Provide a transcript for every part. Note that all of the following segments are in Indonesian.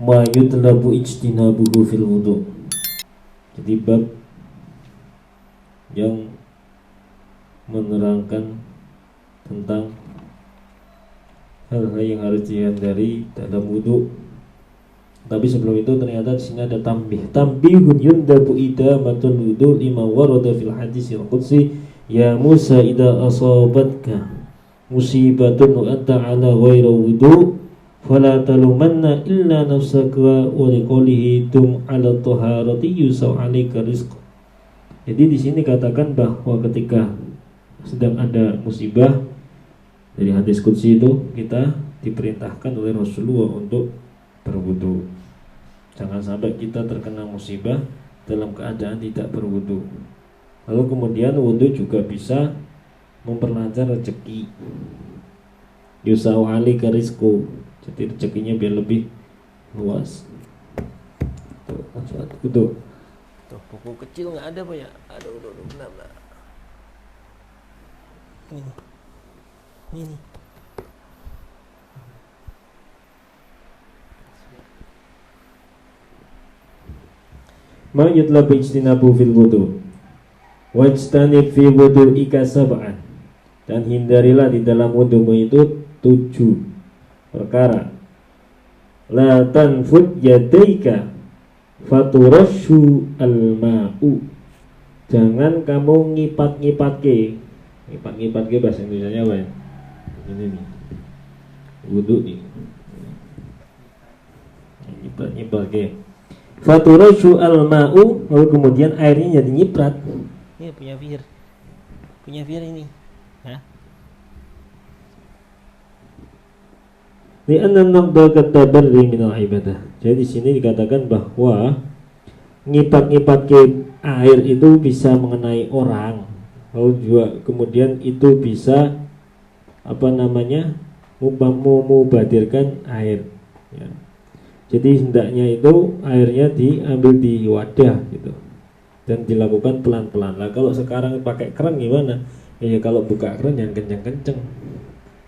ma yutlabu ijtinabuhu fil wudu. Jadi bab yang menerangkan tentang hal-hal yang harus dihindari dalam wudu. Tapi sebelum itu ternyata di sini ada tambihun yundabu idamatul wudu lima warada fil hadisil qudsi ya Musa idza asabatka musibatun wa anta ala ghairi wudu fala talumanna illa nafsaka wa liqaulihi tum ala taharati yusau alika rizq. Jadi di sini katakan bahwa ketika sedang ada musibah, dari hadis qudsi itu kita diperintahkan oleh Rasulullah untuk berwudu. Jangan sampai kita terkena musibah dalam keadaan tidak berwudu. Lalu kemudian wudu juga bisa memperlancar rezeki. Yusau alika rizqu. Jadi rezekinya biar lebih luas. Tuh, langsung wudu. Tuh, buku kecil nggak ada Pak ya? Aduh, benar. Ini. Ma yutlabu ijtinabu fil wudu wajtanib fi wudu'ika sab'an, dan hindarilah di dalam wudumu itu 7 perkara. La tanfud yadaika faturashu al-ma'u, jangan kamu ngipat-ngipatke. Ngipat-ngipatke bahasa Indonesianya apa ya? Ini nih, wudu nih, nyipat-nyipatke. Faturashu al-ma'u, lalu kemudian airnya jadi nyiprat. Ini punya Fir ini. Hah? Li'anna naqda katabarri minal ibadah. Jadi di sini dikatakan bahwa ngipat-ngipatke air itu bisa mengenai orang. Lalu juga kemudian itu bisa mubadirkan air ya. Jadi hendaknya itu airnya diambil di wadah gitu dan dilakukan pelan-pelan. Lah kalau sekarang pakai keran gimana? Ya kalau buka keran yang kenceng-kenceng.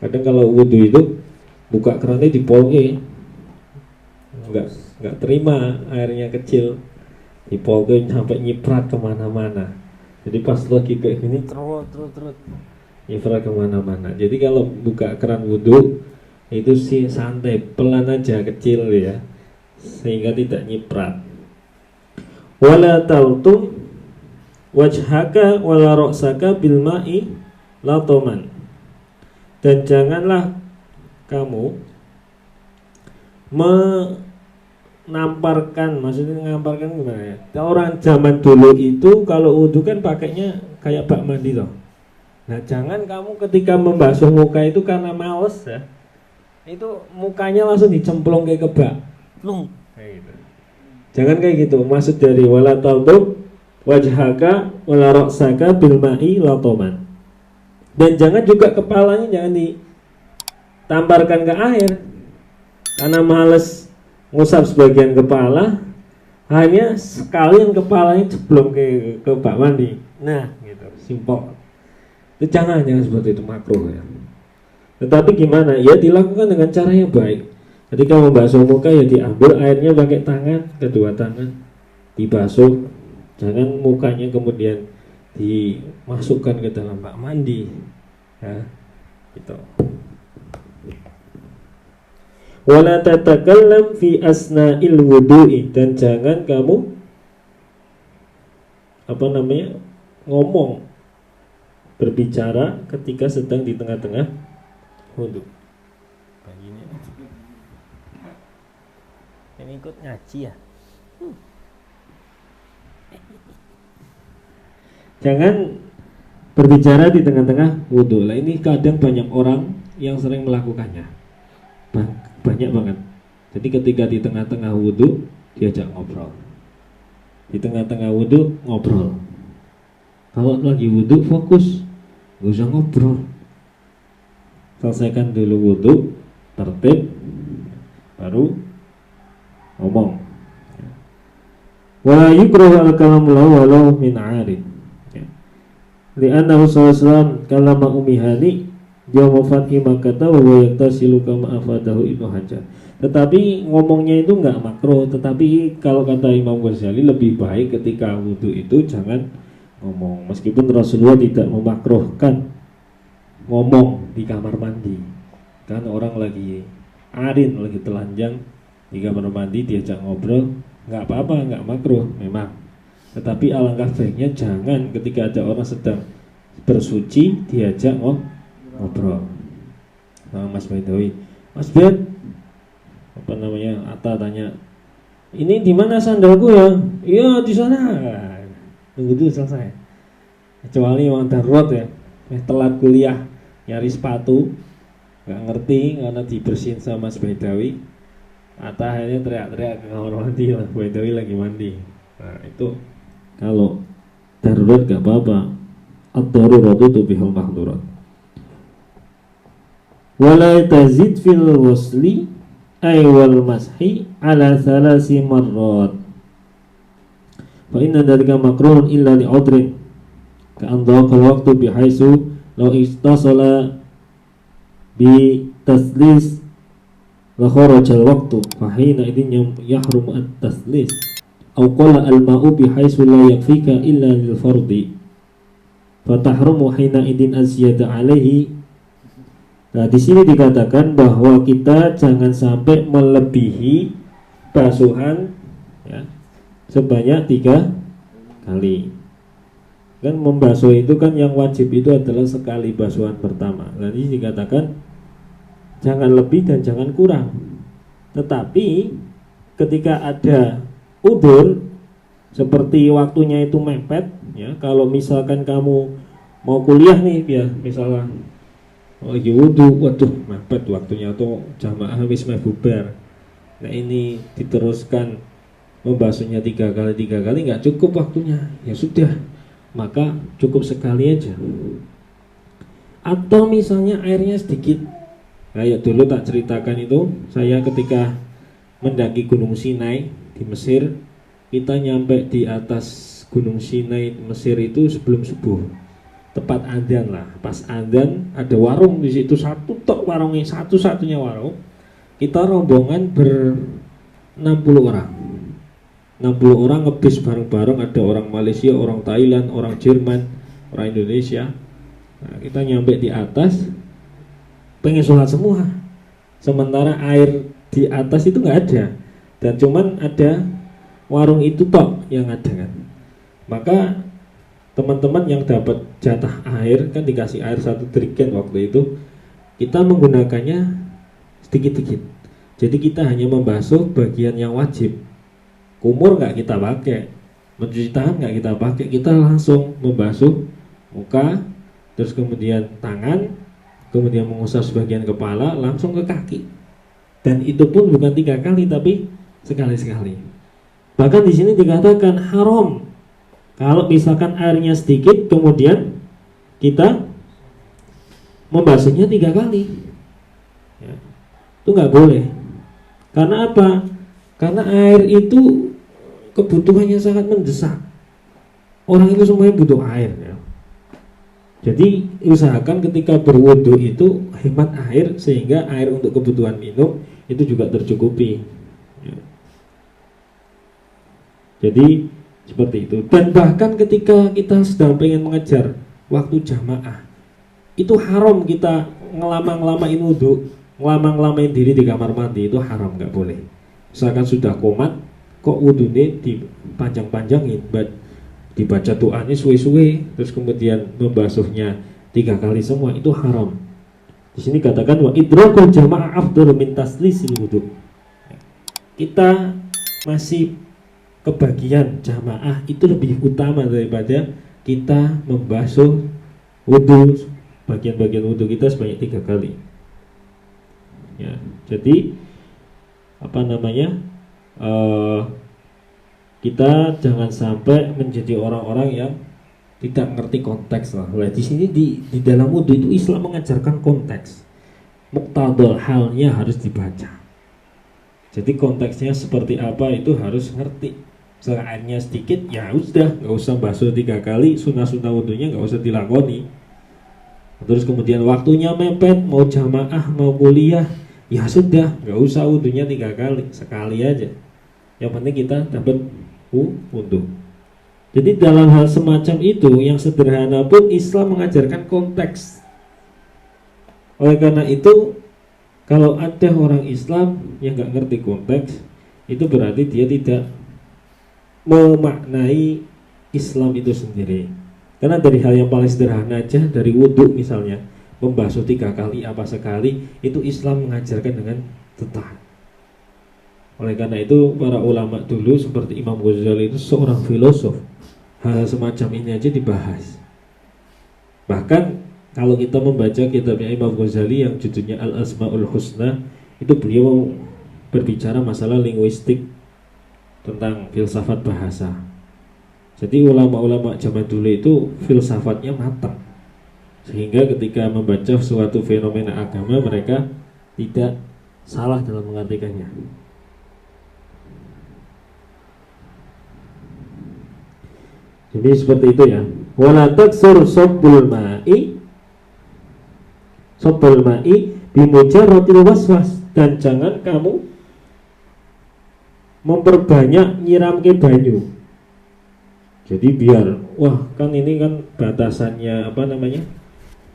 Kadang kalau wudu itu buka kerannya di polke, nggak terima airnya kecil, di polke sampai nyiprat kemana-mana. Jadi pas lagi kayak gini terus nyiprat kemana-mana. Jadi kalau buka keran wudu itu sih santai, pelan aja, kecil ya, sehingga tidak nyiprat. Wala taltum wajhaka wala ra'saka bil ma'i latoman, dan janganlah kamu menamparkan, maksudnya menamparkan gimana ya? Orang zaman dulu itu kalau wudu kan pakainya kayak bak mandi loh. Nah jangan kamu ketika membasuh muka itu karena males ya, itu mukanya langsung dicemplung kayak kebak plung kayak gitu. Jangan kayak gitu. Maksud dari wala taltum wajhaka wala ra'saka bil ma'i latoman, dan jangan juga kepalanya jangan ditamparkan ke air karena males ngusap sebagian kepala, hanya sekalian kepalanya ceblong ke bak mandi. Nah gitu, simpel. Itu jangan seperti itu, makruh ya. Tetapi gimana? Ya dilakukan dengan cara yang baik. Ketika membasuh muka ya diambil airnya pakai tangan, kedua tangan dibasuh. Jangan mukanya kemudian dimasukkan ke dalam bak mandi. Ya, gitu. Wala tatakallam fi asna'il wudu'i, dan jangan kamu ngomong, berbicara ketika sedang di tengah-tengah wudu. Ini ikut ngaji ya? Jangan berbicara di tengah-tengah wudu. Lah ini kadang banyak orang yang sering melakukannya. Banyak banget. Jadi ketika di tengah-tengah wudu diajak ngobrol. Di tengah-tengah wudu ngobrol. Kalau lagi wudu fokus, nggak usah ngobrol. Selesaikan dulu wudu, tertib, baru ngomong. Wa yukrahu al-kalamu walau min 'arid. Li'annahu sallallahu kalama umihani yawma fathi Makkah wa huwa yaktasilu kama afadahu Ibnu Hajar. Tetapi ngomongnya itu nggak makruh. Tetapi kalau kata Imam Ghazali lebih baik ketika wudhu itu jangan ngomong. Meskipun Rasulullah tidak memakruhkan ngomong di kamar mandi. Kan orang lagi arin, lagi telanjang di kamar mandi diajak ngobrol, nggak apa-apa, nggak makruh memang. Tetapi alangkah baiknya jangan ketika ada orang sedang bersuci diajak ngobrol. Nah, Mas Baidawi, Mas Ben, apa namanya, Atta tanya, ini di mana sandalku ya? Iya di sana. Tunggu dulu selesai. Kecuali orang darurat ya, telat kuliah nyari sepatu, nggak ngerti karena dibersihin sama Mas Baidawi. Atta akhirnya teriak-teriak ke kamar mandi lah, Baidawi lagi mandi. Nah itu kalau darurat nggak apa-apa. Ad-daruratu tubihul mahdurat. Wala tazid fil ghusli ay wal mashi ala thalasi marrat. Fa inna dzalika makruhun illa li udrin. Ka andhaqa waqtu bihaisu law istasala bi taslis la kharaja al-waqtu fa hina idin yahrum at-taslis aw qala al-ma'u bihaisu la yakfika illa lil fardi fa tahrumu hina idin azyada alaihi. Nah, di sini dikatakan bahwa kita jangan sampai melebihi basuhan ya, sebanyak 3 kali. Kan membasuh itu kan yang wajib itu adalah sekali basuhan pertama. Nah, ini dikatakan jangan lebih dan jangan kurang. Tetapi ketika ada udzur seperti waktunya itu mepet ya, kalau misalkan kamu mau kuliah nih ya, misalnya lagi wudhu, waduh mepet waktunya atau jamaah habis bubar. Nah ini diteruskan membasuhnya 3 kali nggak cukup waktunya, ya sudah, maka cukup sekali aja. Atau misalnya airnya sedikit, kayak dulu tak ceritakan itu, saya ketika mendaki Gunung Sinai di Mesir, kita nyampe di atas Gunung Sinai Mesir itu sebelum subuh. Tepat adzan lah, pas adzan ada warung di situ, satu tok warungnya, satu-satunya warung. Kita rombongan 60 orang 60 orang ngebis bareng-bareng, ada orang Malaysia, orang Thailand, orang Jerman, orang Indonesia. Nah, kita nyampe di atas pengen sholat semua, sementara air di atas itu nggak ada, dan cuman ada warung itu tok yang ada kan. Maka teman-teman yang dapat jatah air kan dikasih air 1 jerigen waktu itu, kita menggunakannya sedikit-sedikit. Jadi kita hanya membasuh bagian yang wajib. Kumur nggak kita pakai, mencuci tangan nggak kita pakai, kita langsung membasuh muka, terus kemudian tangan, kemudian mengusap sebagian kepala, langsung ke kaki. Dan itu pun bukan 3 kali tapi sekali-sekali. Bahkan di sini dikatakan haram kalau misalkan airnya sedikit kemudian kita membasuhnya 3 kali ya, itu nggak boleh. Karena apa? Karena air itu kebutuhannya sangat mendesak. Orang itu semuanya butuh air ya. Jadi usahakan ketika berwudu itu hemat air, sehingga air untuk kebutuhan minum itu juga tercukupi ya. Jadi seperti itu. Dan bahkan ketika kita sedang pengen mengejar waktu jamaah, itu haram kita ngelama-ngelamain wudhu, ngelama-ngelamain diri di kamar mandi, itu haram, nggak boleh. Misalkan sudah komat, kok wudhunya dipanjang-panjangin, dibaca doanya suwe-suwe, terus kemudian membasuhnya 3 kali semua, itu haram. Di sini katakan wa idrakul jamaah afdalu min taslisil wudhu. Kita masih kebagian jamaah itu lebih utama daripada kita membasuh wudhu, bagian-bagian wudhu kita sebanyak 3 kali ya. Jadi apa namanya, kita jangan sampai menjadi orang-orang yang tidak ngerti konteks lah. Nah, di sini di dalam wudhu itu Islam mengajarkan konteks, muktadal halnya harus dibaca. Jadi konteksnya seperti apa itu harus ngerti. Misalnya airnya sedikit, ya udah nggak usah basuh 3 kali, sunnah-sunnah wudhunya nggak usah dilakoni. Terus kemudian waktunya mepet, mau jamaah mau kuliah, ya sudah, nggak usah wudunya 3 kali, sekali aja. Yang penting kita dapat wudu. Jadi dalam hal semacam itu yang sederhana pun Islam mengajarkan konteks. Oleh karena itu, kalau ada orang Islam yang nggak ngerti konteks, itu berarti dia tidak memaknai Islam itu sendiri. Karena dari hal yang paling sederhana aja, dari wudhu misalnya, membasuh 3 kali apa sekali, itu Islam mengajarkan dengan tepat. Oleh karena itu para ulama dulu seperti Imam Ghazali itu seorang filosof, hal semacam ini aja dibahas. Bahkan kalau kita membaca kitabnya Imam Ghazali yang judulnya Al-Asmaul Husna, itu beliau berbicara masalah linguistik tentang filsafat bahasa. Jadi ulama-ulama zaman dulu itu filsafatnya matang, sehingga ketika membaca suatu fenomena agama mereka tidak salah dalam mengartikannya. Jadi seperti itu ya. Wala taksur sabbul ma'i bimujarratil waswas, dan jangan kamu memperbanyak nyiram ke banyu. Jadi biar, wah kan ini kan batasannya apa namanya,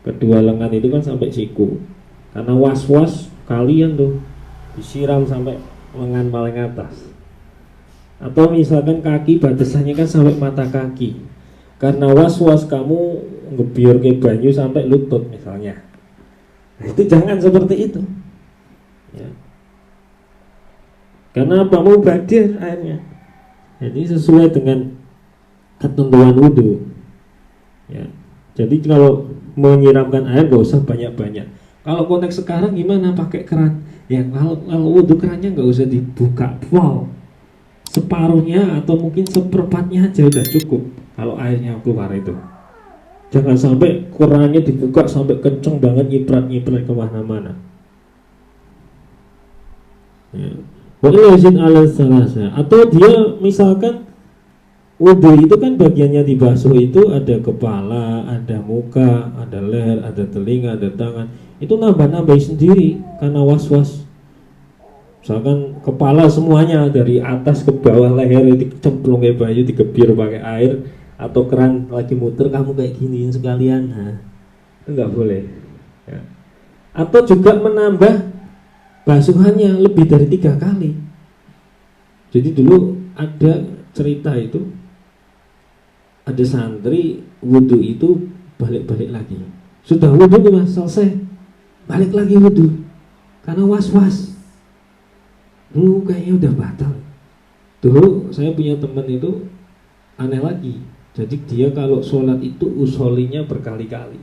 kedua lengan itu kan sampai siku. Karena was-was kalian tuh disiram sampai lengan paling atas. Atau misalkan kaki batasannya kan sampai mata kaki. Karena was-was kamu ngebiur ke banyu sampai lutut misalnya. Nah, itu jangan seperti itu. Ya. Karena apa, mau badir airnya. Jadi sesuai dengan ketentuan wudhu. Ya. Jadi kalau menyiramkan air gak usah banyak-banyak. Kalau konteks sekarang gimana, pakai keran? Ya kalau wudhu kerannya gak usah dibuka full, separuhnya atau mungkin seperempatnya aja udah cukup. Kalau airnya keluar itu, jangan sampai kerannya dibuka sampai kenceng banget, nyiprat-nyiprat kemana-mana. Ya. Atau dia misalkan wudhu itu kan bagiannya dibasuh itu ada kepala, ada muka, ada leher, ada telinga, ada tangan. Itu nambah-nambahin sendiri karena was-was. Misalkan kepala semuanya dari atas ke bawah, leher dicemplung kayak baju, digebir pakai air, atau keran lagi muter kamu kayak giniin sekalian. Nah, itu nggak boleh. Ya. Atau juga menambah basuhannya lebih dari 3 kali. Jadi dulu ada cerita itu, ada santri wudhu itu balik-balik lagi. Sudah wudhu nih mas, selesai, balik lagi wudhu karena was-was. Dulu kayaknya udah batal. Dulu saya punya teman itu aneh lagi. Jadi dia kalau sholat itu usolinya berkali-kali.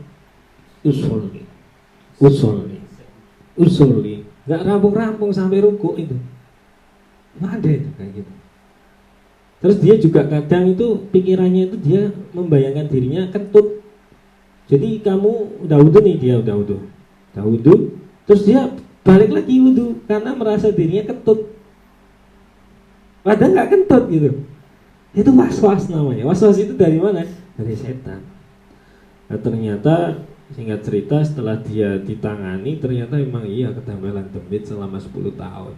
Usoli, nggak rampung-rampung sampai ruku itu. Nggak ada itu kayak gitu. Terus dia juga kadang itu pikirannya itu dia membayangkan dirinya kentut. Jadi kamu udah wudhu nih, dia udah wudhu, terus dia balik lagi wudhu karena merasa dirinya kentut. Padahal nggak kentut gitu. Itu was-was namanya. Was-was itu dari mana? Dari setan. Nah, ternyata singkat cerita setelah dia ditangani, ternyata memang iya ketempelan demit selama 10 tahun.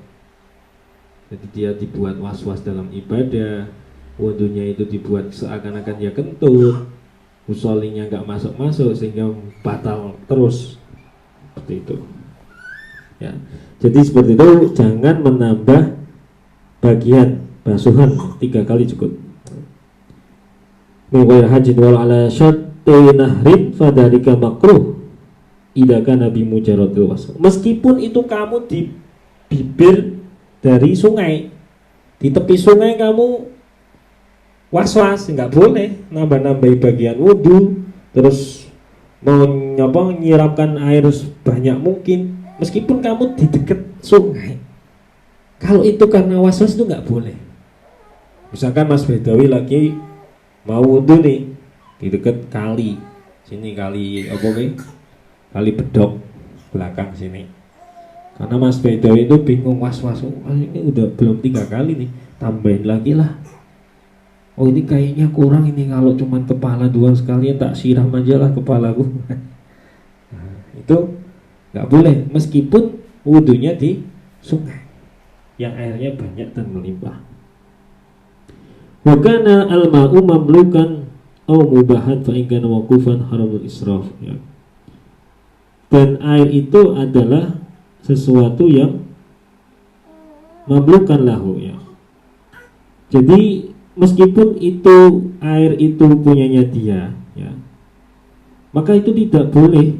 Jadi dia dibuat was-was dalam ibadah, wudhunya itu dibuat seakan-akan dia kentut, usolinya nggak masuk-masuk sehingga batal terus. Seperti itu. Ya. Jadi seperti itu, jangan menambah bagian basuhan 3 kali cukup. Mewah hajin wal ala syatti nahrin fadhalika makruh idza kana bi mujarradil wasf. Meskipun itu kamu di bibir dari sungai, di tepi sungai kamu was-was, nggak boleh nambah-nambahi bagian wudhu, terus mau nyiramkan air sebanyak mungkin, meskipun kamu di dekat sungai. Kalau itu karena was-was itu nggak boleh. Misalkan Mas Bedawi lagi mau wudhu nih di dekat kali, sini kali apa nih? Kali Bedok belakang sini. Karena Mas Bedawi itu bingung, was-was, ini udah belum 3 kali nih, tambahin lagi lah. Oh ini kayaknya kurang ini, kalau cuman kepala doang sekalian tak siram aja lah kepalaku. Nah, itu nggak boleh, meskipun wudunya di sungai yang airnya banyak dan melimpah. Wa kana al-ma'u mamlukan aw mubahan fa in kana waqufan haramul israf, ya. Dan air itu adalah sesuatu yang mamlukan lahu, ya. Jadi meskipun itu air itu punyanya dia, ya, maka itu tidak boleh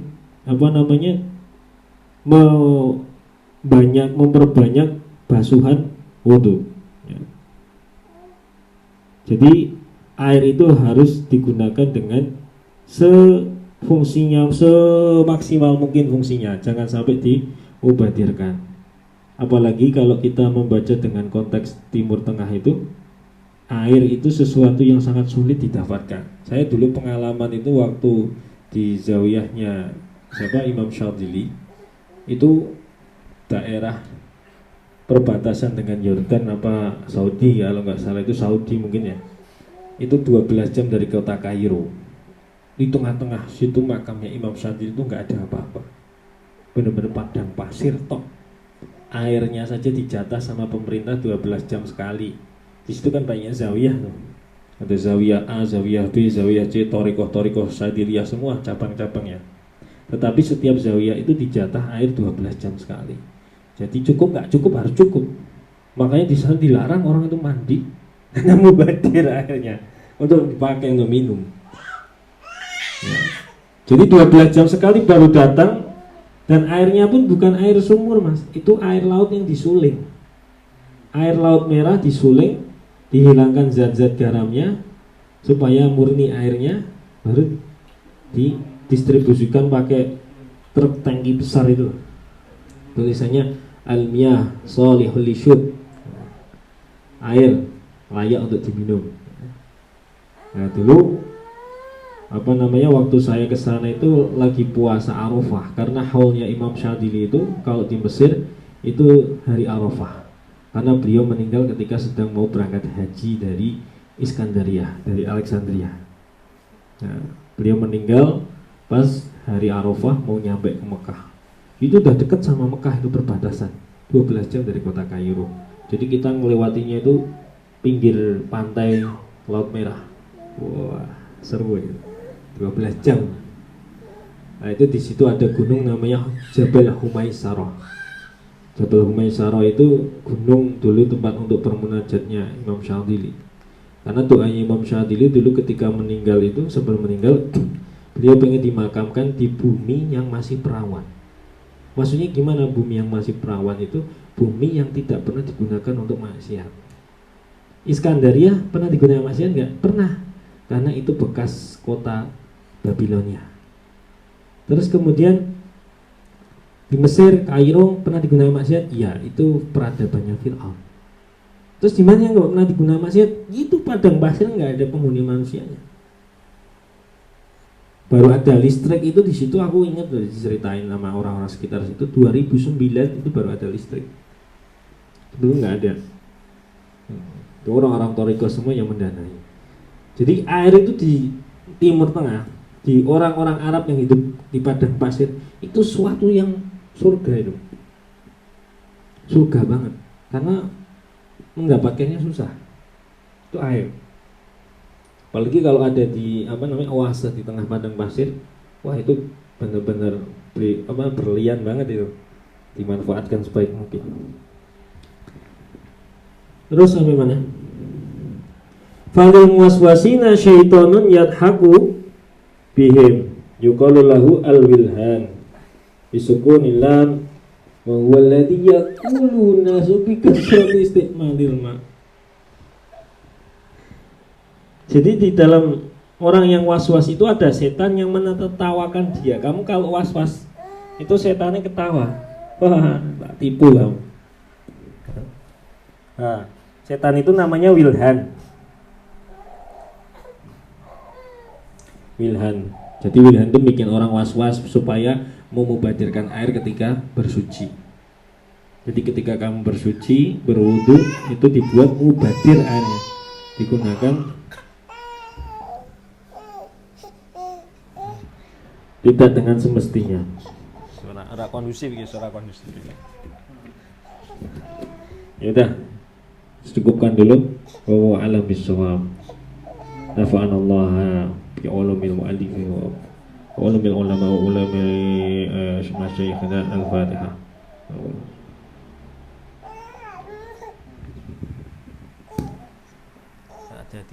memperbanyak basuhan wudhu, ya. Jadi air itu harus digunakan dengan sefungsinya, semaksimal mungkin fungsinya, jangan sampai dimubadirkan. Apalagi kalau kita membaca dengan konteks Timur Tengah itu, air itu sesuatu yang sangat sulit didapatkan. Saya dulu pengalaman itu waktu di zawiyahnya Imam Syadili, itu daerah perbatasan dengan Yordan apa Saudi, kalau nggak salah itu Saudi mungkin, ya. Itu 12 jam dari kota Kairo. Di tengah-tengah situ makamnya Imam Syadili itu nggak ada apa-apa, benar-benar padang pasir tok. Airnya saja dijatah sama pemerintah 12 jam sekali. Di situ kan banyak zawiyah tuh. Ada zawiyah A, zawiyah B, zawiyah C, torikoh Syadiliyah, semua cabang-cabangnya. Tetapi setiap zawiyah itu dijatah air 12 jam sekali. Jadi cukup nggak cukup, harus cukup. Makanya di sana dilarang orang itu mandi karena mubadir airnya untuk dipakai untuk minum, ya. Jadi 12 jam sekali baru datang, dan airnya pun bukan air sumur, Mas. Itu air laut yang disuling. Air laut merah disuling, dihilangkan zat-zat garamnya supaya murni airnya, baru didistribusikan pakai truk tangki besar itu. Tulisannya al-miyah shalihul lisyurb, air layak untuk diminum. Nah, dulu waktu saya ke sana itu lagi puasa Arafah, karena haulnya Imam Syadili itu kalau di Mesir itu hari Arafah, karena beliau meninggal ketika sedang mau berangkat haji dari Iskandaria, dari Alexandria. Nah, beliau meninggal pas hari Arafah mau nyampe ke Mekah. Itu udah dekat sama Mekah, itu perbatasan 12 jam dari kota Kairo. Jadi kita ngelewatinya itu pinggir pantai Laut Merah. Wah, seru ya. 12 jam. Nah, itu di situ ada gunung namanya Jabal Humaisarah. Jabal Humaisarah itu gunung dulu tempat untuk bermunajatnya Imam Syadili. Karena doanya Imam Syadili dulu ketika meninggal itu, sebelum meninggal, beliau pengen dimakamkan di bumi yang masih perawan. Maksudnya gimana bumi yang masih perawan itu? Bumi yang tidak pernah digunakan untuk maksiat. Iskandaria pernah digunakan maksiat nggak? Pernah, karena itu bekas kota Babilonia. Terus kemudian di Mesir, Kairo pernah digunakan maksiat? Iya, itu peradabannya Fir'aun. Terus di mana yang nggak pernah digunakan maksiat? Itu padang pasir, nggak ada penghuni manusianya. Baru ada listrik itu di situ, aku ingat tuh diceritain sama orang-orang sekitar situ, 2009 itu baru ada listrik. Dulu nggak ada. Itu orang-orang Toriko semua yang mendanai. Jadi air itu di Timur Tengah, di orang-orang Arab yang hidup di padang pasir, itu suatu yang surga itu. Surga banget, karena mendapatkannya susah. Itu air. Apalagi kalau ada di oase di tengah padang pasir, wah itu benar-benar berlian banget itu, dimanfaatkan sebaik mungkin. Terus sampai mana? Falil waswasina syaitonun yadhaku bihim yuqalu lahu al-wilhan bisukunil lam wa huwa alladhi yaquluna subikasal istiqmalil ma. Jadi di dalam orang yang was-was itu ada setan yang menertawakan dia. Kamu kalau was-was itu setannya ketawa. Wah, tak tipu kamu. Nah, setan itu namanya wilhan. Wilhan. Jadi wilhan itu bikin orang was-was supaya mau mubadirkan air ketika bersuci. Jadi ketika kamu bersuci, berwudu, itu dibuat mubadir airnya. Digunakan tidak dengan semestinya. ora kondusif iki, ora kondusif. Ya udah, cukupkan dulu. Wa a'lam bissawab. Nafa'anallah bi ulumil mu'allif wa ulumil ulama wa ulami masyayikhina al-Fatihah.